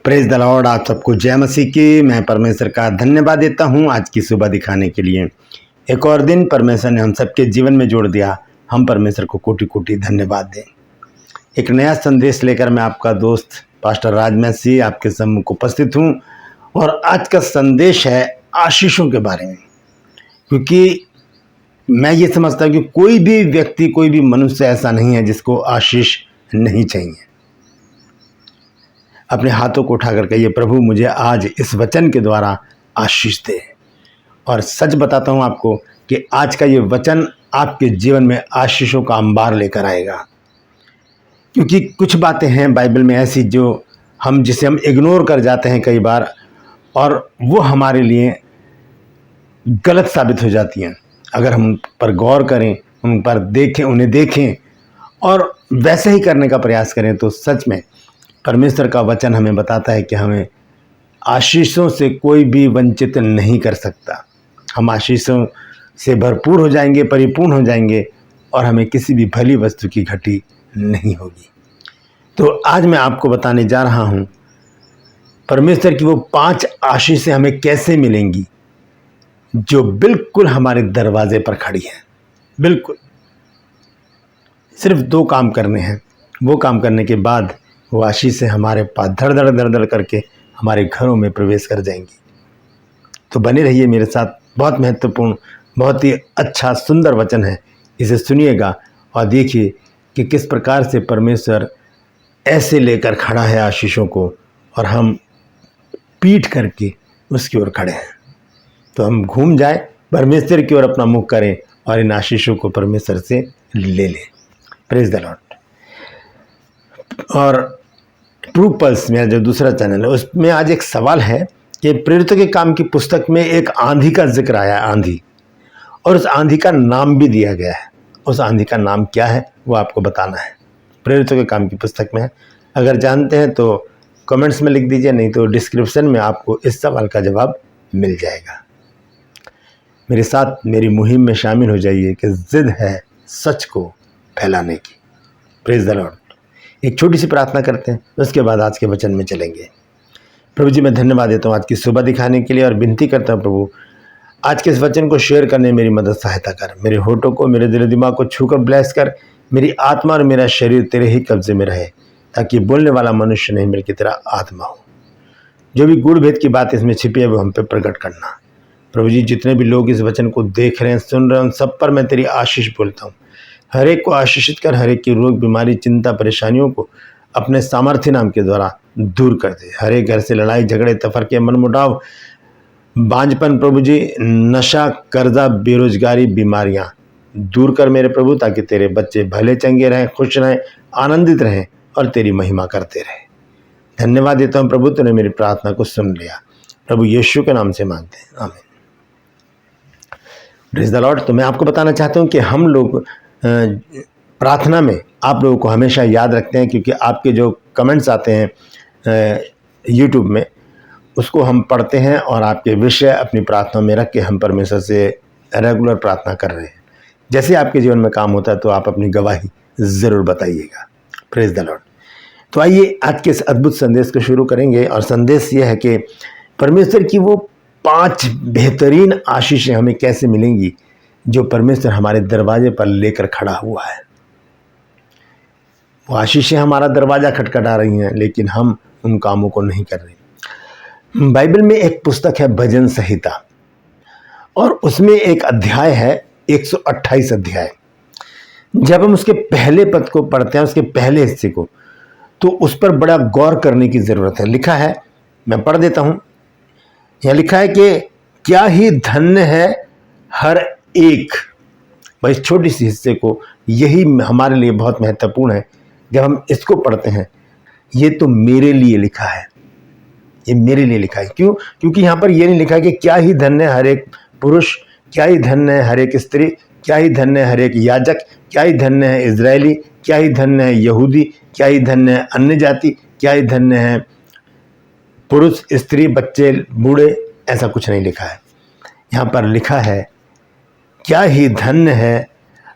Praise the Lord. आप सबको जय मसीह की। मैं परमेश्वर का धन्यवाद देता हूं आज की सुबह दिखाने के लिए। एक और दिन परमेश्वर ने हम सबके जीवन में जोड़ दिया। हम परमेश्वर को कोटि कोटि धन्यवाद दें। एक नया संदेश लेकर मैं आपका दोस्त पास्टर राज मसीह आपके सम्मुख उपस्थित हूं और आज का संदेश है आशीषों के बारे में। क्योंकि मैं ये समझता हूं कि कोई भी व्यक्ति, कोई भी मनुष्य ऐसा नहीं है जिसको आशीष नहीं चाहिए। अपने हाथों को उठाकर कहिए, प्रभु मुझे आज इस वचन के द्वारा आशीष दे। और सच बताता हूं आपको कि आज का ये वचन आपके जीवन में आशीषों का अंबार लेकर आएगा। क्योंकि कुछ बातें हैं बाइबल में ऐसी जिसे हम इग्नोर कर जाते हैं कई बार, और वो हमारे लिए गलत साबित हो जाती हैं। अगर हम उन पर गौर करें, उन पर देखें, उन्हें देखें और वैसे ही करने का प्रयास करें, तो सच में परमेश्वर का वचन हमें बताता है कि हमें आशीषों से कोई भी वंचित नहीं कर सकता। हम आशीषों से भरपूर हो जाएंगे, परिपूर्ण हो जाएंगे और हमें किसी भी भली वस्तु की घटी नहीं होगी। तो आज मैं आपको बताने जा रहा हूं परमेश्वर की वो 5 आशीषें हमें कैसे मिलेंगी जो बिल्कुल हमारे दरवाजे पर खड़ी हैं। बिल्कुल सिर्फ 2 काम करने हैं। वो काम करने के बाद वो आशीषें हमारे पास धड़ धड़ धड़ धड़ करके हमारे घरों में प्रवेश कर जाएंगी। तो बने रहिए मेरे साथ। बहुत महत्वपूर्ण, बहुत ही अच्छा सुंदर वचन है। इसे सुनिएगा और देखिए कि किस प्रकार से परमेश्वर ऐसे लेकर खड़ा है आशीषों को, और हम पीठ करके उसकी ओर खड़े हैं। तो हम घूम जाए परमेश्वर की ओर, अपना मुख करें और इन आशीषों को परमेश्वर से ले लें। Praise the Lord. और ट्रू पल्स मेरा जो दूसरा चैनल है, उसमें आज एक सवाल है कि प्रेरितों के काम की पुस्तक में एक आंधी का जिक्र आया, आंधी, और उस आंधी का नाम भी दिया गया है। उस आंधी का नाम क्या है वो आपको बताना है। प्रेरितों के काम की पुस्तक में है। अगर जानते हैं तो कमेंट्स में लिख दीजिए, नहीं तो डिस्क्रिप्शन में आपको इस सवाल का जवाब मिल जाएगा। मेरे साथ मेरी मुहिम में शामिल हो जाइए कि जिद है सच को फैलाने की। Praise the Lord. एक छोटी सी प्रार्थना करते हैं, उसके बाद आज के वचन में चलेंगे। प्रभु जी, मैं धन्यवाद देता हूँ आज की सुबह दिखाने के लिए और विनती करता हूँ प्रभु, आज के इस वचन को शेयर करने में मेरी मदद सहायता कर। मेरे होठों को, मेरे दिल दिमाग को छूकर ब्लेस कर। मेरी आत्मा और मेरा शरीर तेरे ही कब्जे में रहे, ताकि बोलने वाला मनुष्य नहीं बल्कि तेरा आत्मा हो। जो भी गूढ़ भेद की बात इसमें छिपी है वो हम पे प्रकट करना। प्रभु जी, जितने भी लोग इस वचन को देख रहे हैं, सुन रहे हैं, उन सब पर मैं तेरी आशीष बोलता हूँ। हर एक को आशीषित कर, हर एक की रोग, बीमारी, चिंता, परेशानियों को अपने सामर्थ्य नाम के द्वारा दूर कर दे। हर एक घर से लड़ाई झगड़े, तफरके, मनमुटाव, बांझपन, प्रभु जी, नशा, कर्जा, बेरोजगारी, बीमारियां दूर कर मेरे प्रभु, ताकि तेरे बच्चे भले चंगे रहें, खुश रहें, आनंदित रहें और तेरी महिमा करते रहें। धन्यवाद देता हूँ प्रभु, तूने मेरी प्रार्थना को सुन लिया। प्रभु यीशु के नाम से मांगते हैं, आमीन। Praise the Lord. तो मैं आपको बताना चाहता हूँ कि हम लोग प्रार्थना में आप लोगों को हमेशा याद रखते हैं, क्योंकि आपके जो कमेंट्स आते हैं यूट्यूब में, उसको हम पढ़ते हैं और आपके विषय अपनी प्रार्थना में रख के हम परमेश्वर से रेगुलर प्रार्थना कर रहे हैं। जैसे आपके जीवन में काम होता है तो आप अपनी गवाही ज़रूर बताइएगा। Praise the Lord. तो आइए आज के इस अद्भुत संदेश को शुरू करेंगे। और संदेश ये है कि परमेश्वर की वो 5 बेहतरीन आशीषें हमें कैसे मिलेंगी जो परमेश्वर हमारे दरवाजे पर लेकर खड़ा हुआ है। वो आशीषें हमारा दरवाज़ा खटखटा रही हैं, लेकिन हम उन कामों को नहीं कर रहे। बाइबल में एक पुस्तक है भजन संहिता, और उसमें एक अध्याय है 128 अध्याय। जब हम उसके पहले पद को पढ़ते हैं, उसके पहले हिस्से को, तो उस पर बड़ा गौर करने की ज़रूरत है। लिखा है, मैं पढ़ देता हूँ। यहाँ लिखा है कि क्या ही धन्य है हर एक। भाई, इस छोटी सी हिस्से को, यही हमारे लिए बहुत महत्वपूर्ण है। जब हम इसको पढ़ते हैं, ये तो मेरे लिए लिखा है, ये मेरे लिए लिखा है। क्यों? क्योंकि यहाँ पर ये नहीं लिखा है कि क्या ही धन्य है हर एक पुरुष, क्या ही धन्य है हर एक स्त्री, क्या ही धन्य है हर एक याजक, क्या ही धन्य है इजरायली, क्या ही धन्य है यहूदी, क्या ही धन्य है अन्य जाति, क्या ही धन्य है पुरुष, स्त्री, बच्चे, बूढ़े। ऐसा कुछ नहीं लिखा है। यहाँ पर लिखा है क्या ही धन्य है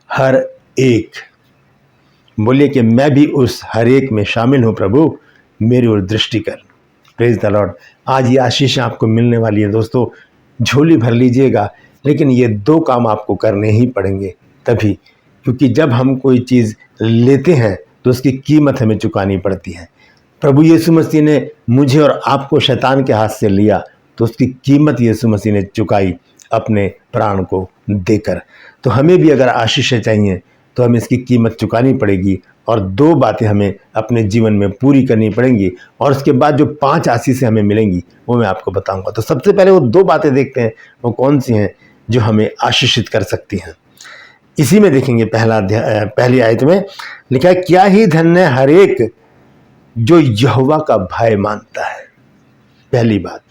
हर एक। बोलिए कि मैं भी उस हर एक में शामिल हूँ प्रभु, मेरी ओर दृष्टि कर। Praise the Lord. आज ये आशीष आपको मिलने वाली है दोस्तों, झोली भर लीजिएगा, लेकिन ये 2 काम आपको करने ही पड़ेंगे तभी, क्योंकि जब हम कोई चीज़ लेते हैं तो उसकी कीमत हमें चुकानी पड़ती है। प्रभु यीशु मसीह ने मुझे और आपको शैतान के हाथ से लिया तो उसकी कीमत यीशु मसीह ने चुकाई अपने प्राण को देकर। तो हमें भी अगर आशीष चाहिए तो हमें इसकी कीमत चुकानी पड़ेगी, और 2 बातें हमें अपने जीवन में पूरी करनी पड़ेंगी, और उसके बाद जो 5 आशीषें हमें मिलेंगी वो मैं आपको बताऊंगा। तो सबसे पहले वो 2 बातें देखते हैं, वो कौन सी हैं जो हमें आशीषित कर सकती हैं। इसी में देखेंगे पहली आयत में लिखा है, क्या ही धन्य हर एक जो यहोवा का भय मानता है। पहली बात,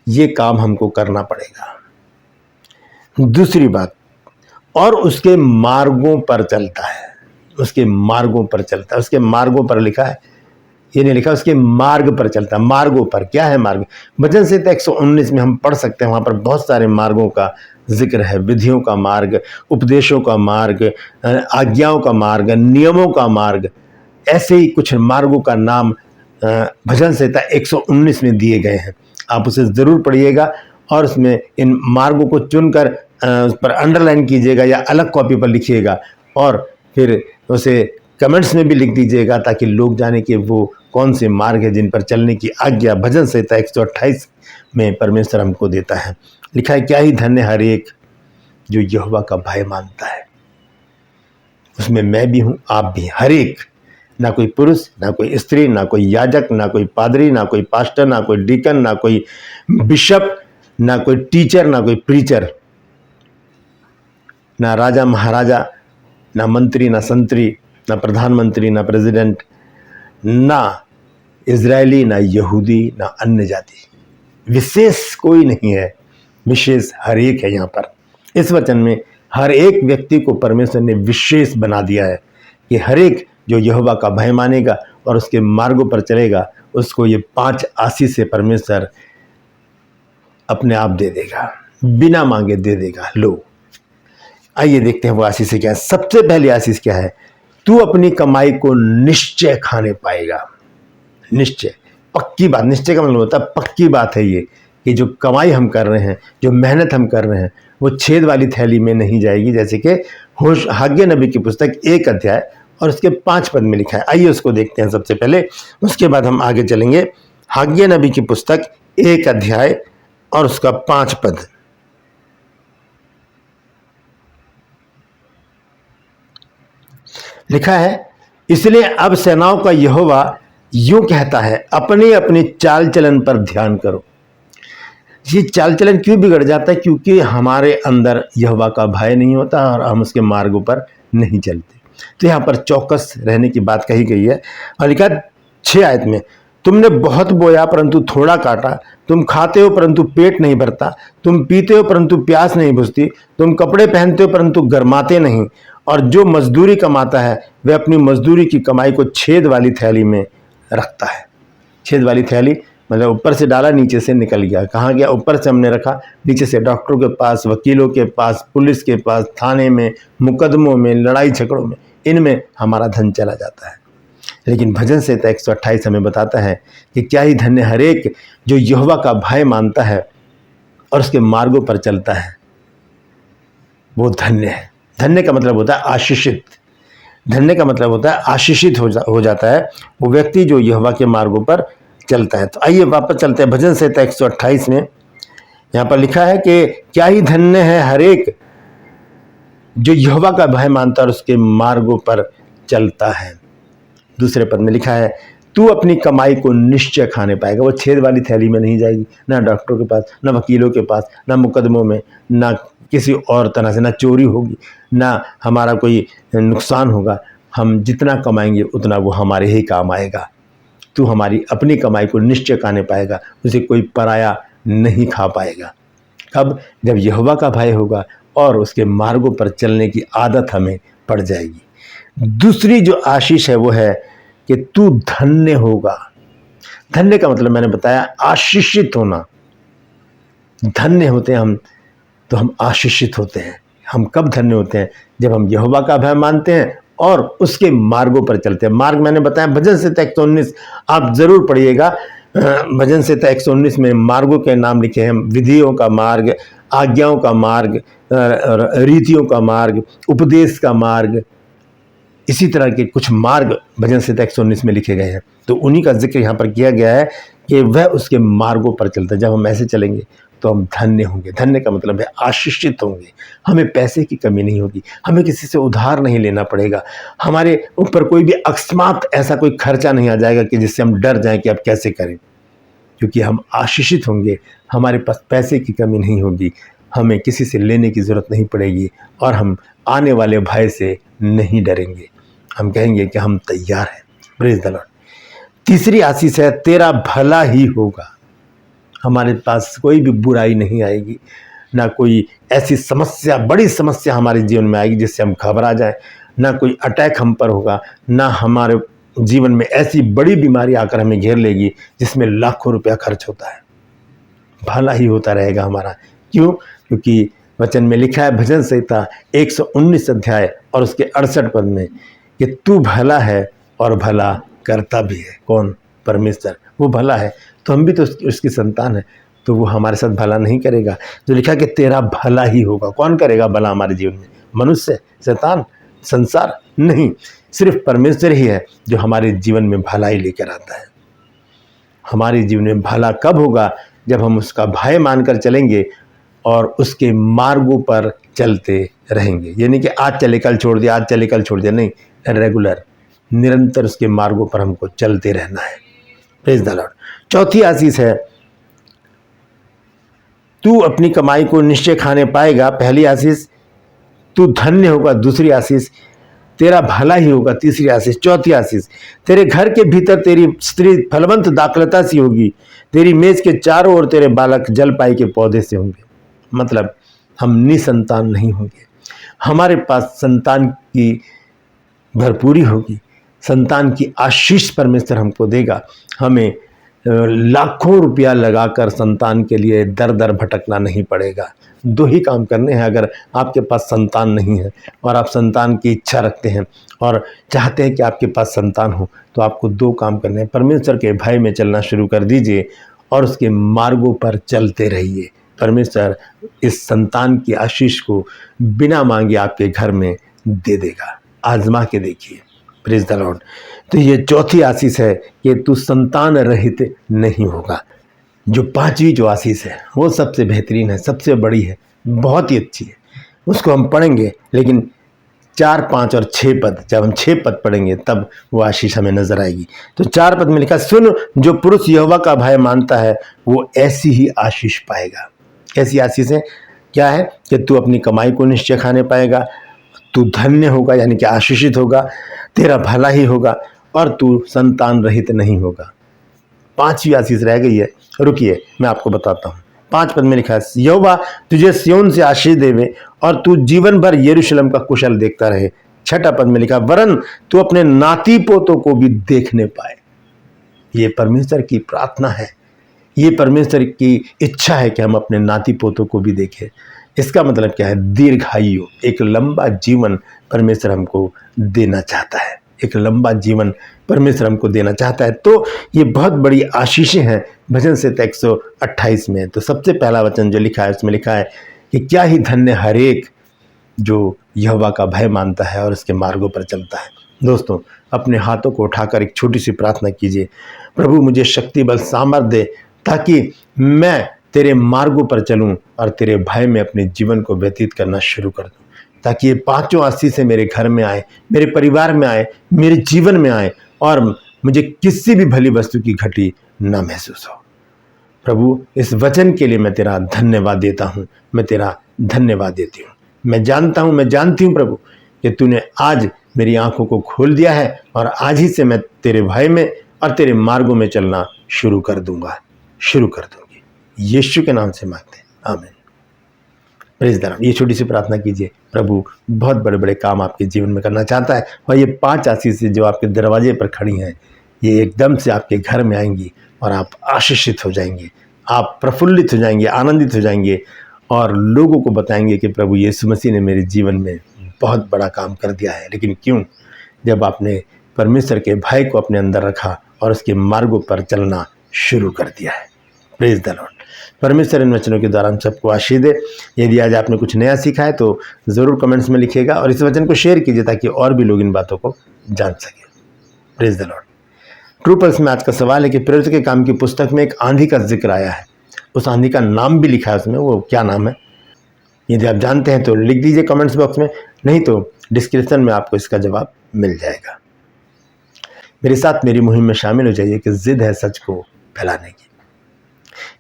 ये काम हमको करना पड़ेगा। दूसरी बात, और उसके मार्गों पर चलता है। उसके मार्गों पर चलता है। उसके मार्गों पर लिखा है, ये नहीं लिखा उसके मार्ग पर चलता है। मार्गों पर, क्या है मार्ग? वचन संहिता 119 में हम पढ़ सकते हैं, वहाँ पर बहुत सारे मार्गों का जिक्र है। विधियों का मार्ग, उपदेशों का मार्ग, आज्ञाओं का मार्ग, नियमों का मार्ग, ऐसे ही कुछ मार्गों का नाम भजन संहिता 119 में दिए गए हैं। आप उसे ज़रूर पढ़िएगा और उसमें इन मार्गों को चुनकर उस पर अंडरलाइन कीजिएगा या अलग कॉपी पर लिखिएगा, और फिर उसे कमेंट्स में भी लिख दीजिएगा ताकि लोग जाने कि वो कौन से मार्ग है जिन पर चलने की आज्ञा भजन संहिता 128 में परमेश्वर हमको देता है। लिखा है, क्या ही धन्य हर एक जो यहोवा का भय मानता है। उसमें मैं भी हूँ, आप भी, हर एक, ना कोई पुरुष, ना कोई स्त्री, ना कोई याजक, ना कोई पादरी, ना कोई पास्टर, ना कोई डीकन, ना कोई बिशप, ना कोई टीचर, ना कोई प्रीचर, ना राजा महाराजा, ना मंत्री, ना संतरी, ना प्रधानमंत्री, ना प्रेसिडेंट, ना इजरायली, ना यहूदी, ना अन्य जाति। विशेष कोई नहीं है, विशेष हर एक है। यहाँ पर इस वचन में हर एक व्यक्ति को परमेश्वर ने विशेष बना दिया है कि हर एक जो यहोवा का भय मानेगा और उसके मार्गों पर चलेगा, उसको ये 5 आशीष से परमेश्वर अपने आप दे देगा, बिना मांगे दे देगा। लो, आइए देखते हैं वो आशीष क्या है। सबसे पहली आशीष क्या है? तू अपनी कमाई को निश्चय खाने पाएगा। निश्चय, पक्की बात। निश्चय का मतलब होता है पक्की बात है ये, कि जो कमाई हम कर रहे हैं, जो मेहनत हम कर रहे हैं, वो छेद वाली थैली में नहीं जाएगी। जैसे कि हाग्गे नबी की पुस्तक 1 अध्याय और उसके 5 पद में लिखा है। आइए उसको देखते हैं सबसे पहले, उसके बाद हम आगे चलेंगे। हाग्गे नबी की पुस्तक 1 अध्याय और उसका 5 पद। लिखा है, इसलिए अब सेनाओं का यहोवा यूं कहता है, अपनी अपनी चाल चलन पर ध्यान करो। ये चाल चलन क्यों बिगड़ जाता है? क्योंकि हमारे अंदर यहोवा का भय नहीं होता और हम उसके मार्गों पर नहीं चलते। तो यहाँ पर चौकस रहने की बात कही गई है। और लिखा 6 आयत में, तुमने बहुत बोया परंतु थोड़ा काटा, तुम खाते हो परंतु पेट नहीं भरता, तुम पीते हो परंतु प्यास नहीं बुझती, तुम कपड़े पहनते हो परंतु गरमाते नहीं, और जो मजदूरी कमाता है वह अपनी मजदूरी की कमाई को छेद वाली थैली में रखता है। छेद वाली थैली मतलब ऊपर से डाला, नीचे से निकल गया। कहाँ गया? ऊपर से हमने रखा, नीचे से डॉक्टरों के पास, वकीलों के पास, पुलिस के पास, थाने में, मुकदमों में, लड़ाई झगड़ों में, इनमें हमारा धन चला जाता है। लेकिन भजन संहिता 128 हमें बताता है कि क्या ही धन्य हर एक जो यहोवा का भय मानता है और उसके मार्गों पर चलता है, वो धन्य है। धन्य का मतलब होता है आशीषित। धन्य का मतलब होता है आशीषित हो जाता है वो व्यक्ति जो यहोवा के मार्गों पर चलता है। तो आइए वापस चलते हैं भजन संहिता 128 में। यहाँ पर लिखा है कि क्या ही धन्य है हर एक जो यहोवा का भय मानता है और उसके मार्गों पर चलता है। दूसरे पद में लिखा है, तू अपनी कमाई को निश्चय खाने पाएगा। वो छेद वाली थैली में नहीं जाएगी, ना डॉक्टरों के पास, ना वकीलों के पास, ना मुकदमों में, ना किसी और तरह से, ना चोरी होगी, ना हमारा कोई नुकसान होगा। हम जितना कमाएंगे उतना वो हमारे ही काम आएगा। तू हमारी अपनी कमाई को निश्चय खाने पाएगा, उसे कोई पराया नहीं खा पाएगा। कब? जब यहोवा का भय होगा और उसके मार्गों पर चलने की आदत हमें पड़ जाएगी। दूसरी जो आशीष है वो है कि तू धन्य होगा। धन्य का मतलब मैंने बताया आशीषित होना। धन्य होते हैं हम तो हम आशीषित होते हैं। हम कब धन्य होते हैं? जब हम यहोवा का भय मानते हैं और उसके मार्गों पर चलते हैं। मार्ग मैंने बताया भजन संहिता 119, आप जरूर पढ़िएगा। भजन संहिता 119 में मार्गों के नाम लिखे हैं, विधियों का मार्ग, आज्ञाओं का मार्ग, रीतियों का मार्ग, उपदेश का मार्ग, इसी तरह के कुछ मार्ग भजन संहिता 119 में लिखे गए हैं। तो उन्हीं का जिक्र यहाँ पर किया गया है कि वह उसके मार्गों पर चलता है। जब हम ऐसे चलेंगे तो हम धन्य होंगे। धन्य का मतलब है आशीषित होंगे। हमें पैसे की कमी नहीं होगी, हमें किसी से उधार नहीं लेना पड़ेगा, हमारे ऊपर कोई भी अकस्मात ऐसा कोई खर्चा नहीं आ जाएगा कि जिससे हम डर जाएं कि अब कैसे करें, क्योंकि हम आशीषित होंगे। हमारे पास पैसे की कमी नहीं होगी, हमें किसी से लेने की ज़रूरत नहीं पड़ेगी और हम आने वाले भय से नहीं डरेंगे। हम कहेंगे कि हम तैयार हैं। Praise the Lord. तीसरी आशीष है, तेरा भला ही होगा। हमारे पास कोई भी बुराई नहीं आएगी, ना कोई ऐसी समस्या, बड़ी समस्या हमारे जीवन में आएगी जिससे हम घबरा जाएं, ना कोई अटैक हम पर होगा, ना हमारे जीवन में ऐसी बड़ी बीमारी आकर हमें घेर लेगी जिसमें लाखों रुपया खर्च होता है। भला ही होता रहेगा हमारा। क्यों? क्योंकि वचन में लिखा है, भजन संहिता 119 अध्याय और उसके 68 पद में, कि तू भला है और भला करता भी है। कौन? परमेश्वर। वो भला है तो हम भी तो उसकी संतान है, तो वो हमारे साथ भला नहीं करेगा? जो लिखा कि तेरा भला ही होगा। कौन करेगा भला हमारे जीवन में? मनुष्य, शैतान, संसार? नहीं, सिर्फ परमेश्वर ही है जो हमारे जीवन में भलाई लेकर आता है। हमारे जीवन में भला कब होगा? जब हम उसका भय मानकर चलेंगे और उसके मार्गों पर चलते रहेंगे। यानी कि आज चले कल छोड़ दिया, आज चले कल छोड़ दिया, नहीं, रेगुलर, निरंतर उसके मार्गों पर हमको चलते रहना है। Praise the Lord. चौथी आशीष है, तू अपनी कमाई को निश्चय खाने पाएगा। पहली आशीष, तू धन्य होगा। दूसरी आशीष, तेरा भला ही होगा। तीसरी आशीष। चौथी आशीष, तेरे घर के भीतर तेरी स्त्री फलवंत दाखलता सी होगी, तेरी मेज के चारों ओर तेरे बालक जलपाई के पौधे से होंगे। मतलब हम निसंतान नहीं होंगे, हमारे पास संतान की भरपूरी होगी, संतान की आशीष परमेश्वर हमको देगा। हमें लाखों रुपया लगाकर संतान के लिए दर दर भटकना नहीं पड़ेगा। दो ही काम करने हैं। अगर आपके पास संतान नहीं है और आप संतान की इच्छा रखते हैं और चाहते हैं कि आपके पास संतान हो, तो आपको दो काम करने हैं। परमेश्वर के भय में चलना शुरू कर दीजिए और उसके मार्गों पर चलते रहिए। परमेश्वर इस संतान की आशीष को बिना मांगे आपके घर में दे देगा। आजमा के देखिए। Praise the Lord. तो ये चौथी आशीष है कि तू संतान रहित नहीं होगा। जो पांचवी जो आशीष है वो सबसे बेहतरीन है, सबसे बड़ी है, बहुत ही अच्छी है। उसको हम पढ़ेंगे, लेकिन 4, 5 और 6 पद, जब हम 6 पद पढ़ेंगे तब वो आशीष हमें नजर आएगी। तो 4 पद में लिखा, सुन, जो पुरुष यहोवा का भय मानता है वो ऐसी ही आशीष पाएगा। कैसी आशीष है? क्या है? कि तू अपनी कमाई को निश्चय खाने पाएगा, तू धन्य होगा यानी कि आशीषित होगा, तेरा भला ही होगा और तू संतान रहित नहीं होगा। पांचवी आशीष रह गई है। रुकिए, मैं आपको बताता हूँ। 5 पद में लिखा है, यहोवा तुझे सिय्योन से आशीष देवे और तू जीवन भर यरूशलेम का कुशल देखता रहे। 6 पद में लिखा, वरन तू अपने नाती पोतों को भी देखने पाए। ये परमेश्वर की प्रार्थना है, ये परमेश्वर की इच्छा है कि हम अपने नाती पोतों को भी देखें। इसका मतलब क्या है? दीर्घायु, एक लंबा जीवन परमेश्वर हमको देना चाहता है। एक लंबा जीवन परमेश्वर हमको देना चाहता है। तो ये बहुत बड़ी आशीषें हैं भजन संहिता 128 में। तो सबसे पहला वचन जो लिखा है उसमें लिखा है कि क्या ही धन्य हरेक जो यहोवा का भय मानता है और उसके मार्गों पर चलता है। दोस्तों, अपने हाथों को उठाकर एक छोटी सी प्रार्थना कीजिए, प्रभु मुझे शक्ति बल सामर्थ दे ताकि मैं तेरे मार्गों पर चलूं और तेरे भय में अपने जीवन को व्यतीत करना शुरू कर दूं, ताकि ये पांचों आशीषें मेरे घर में आए, मेरे परिवार में आए, मेरे जीवन में आए और मुझे किसी भी भली वस्तु की घटी ना महसूस हो। प्रभु, इस वचन के लिए मैं तेरा धन्यवाद देता हूँ, मैं तेरा धन्यवाद देती हूँ। मैं जानता हूँ, मैं जानती हूँ प्रभु कि तूने आज मेरी आंखों को खोल दिया है और आज ही से मैं तेरे भय में और तेरे मार्गों में चलना शुरू कर दूंगा, शुरू कर दूंगी। यीशु के नाम से मांगते हैं, आमीन। Praise the Lord. ये छोटी सी प्रार्थना कीजिए। प्रभु बहुत बड़े बड़े काम आपके जीवन में करना चाहता है और ये 5 आशीषें जो आपके दरवाजे पर खड़ी हैं, ये एकदम से आपके घर में आएंगी और आप आशीषित हो जाएंगे, आप प्रफुल्लित हो जाएंगे, आनंदित हो जाएंगे और लोगों को बताएंगे कि प्रभु यीशु मसीह ने मेरे जीवन में बहुत बड़ा काम कर दिया है। लेकिन क्यों? जब आपने परमेश्वर के भय को अपने अंदर रखा और उसके मार्गों पर चलना शुरू कर दिया है। Praise the Lord. परमेश्वर इन वचनों के द्वारा हम सबको आशीष दे। यदि आज आपने कुछ नया सीखा है तो ज़रूर कमेंट्स में लिखिएगा और इस वचन को शेयर कीजिए ताकि और भी लोग इन बातों को जान सकें। Praise the Lord. True pulse में आज का सवाल है कि प्रेरित के काम की पुस्तक में एक आंधी का जिक्र आया है, उस आंधी का नाम भी लिखा है उसमें, वो क्या नाम है? यदि आप जानते हैं तो लिख दीजिए कमेंट्स बॉक्स में, नहीं तो डिस्क्रिप्शन में आपको इसका जवाब मिल जाएगा। मेरे साथ मेरी मुहिम में शामिल हो जाइए कि जिद है सच को फैलाने की।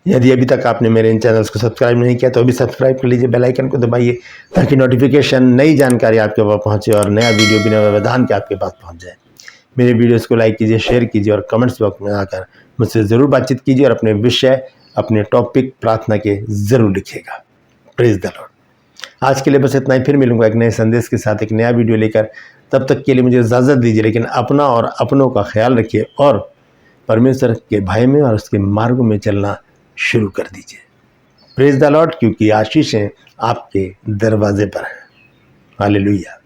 यदि अभी तक आपने मेरे इन चैनल्स को सब्सक्राइब नहीं किया तो अभी सब्सक्राइब कर लीजिए, बेल आइकन को दबाइए ताकि नोटिफिकेशन, नई जानकारी आपके पास पहुंचे और नया वीडियो बिना व्यवधान के आपके पास पहुंच जाए। मेरे वीडियोस को लाइक कीजिए, शेयर कीजिए और कमेंट्स बॉक्स में आकर मुझसे ज़रूर बातचीत कीजिए और अपने विषय, अपने टॉपिक, प्रार्थना के ज़रूर लिखिएगा। Praise the Lord. आज के लिए बस इतना ही। फिर मिलूंगा एक नए संदेश के साथ, एक नया वीडियो लेकर। तब तक के लिए मुझे इजाज़त दीजिए, लेकिन अपना और अपनों का ख्याल रखिए और परमेश्वर के भय में और उसके मार्गों में चलना शुरू कर दीजिए। प्रेज द लॉर्ड, क्योंकि आशीषें आपके दरवाजे पर हैं। हालेलुया।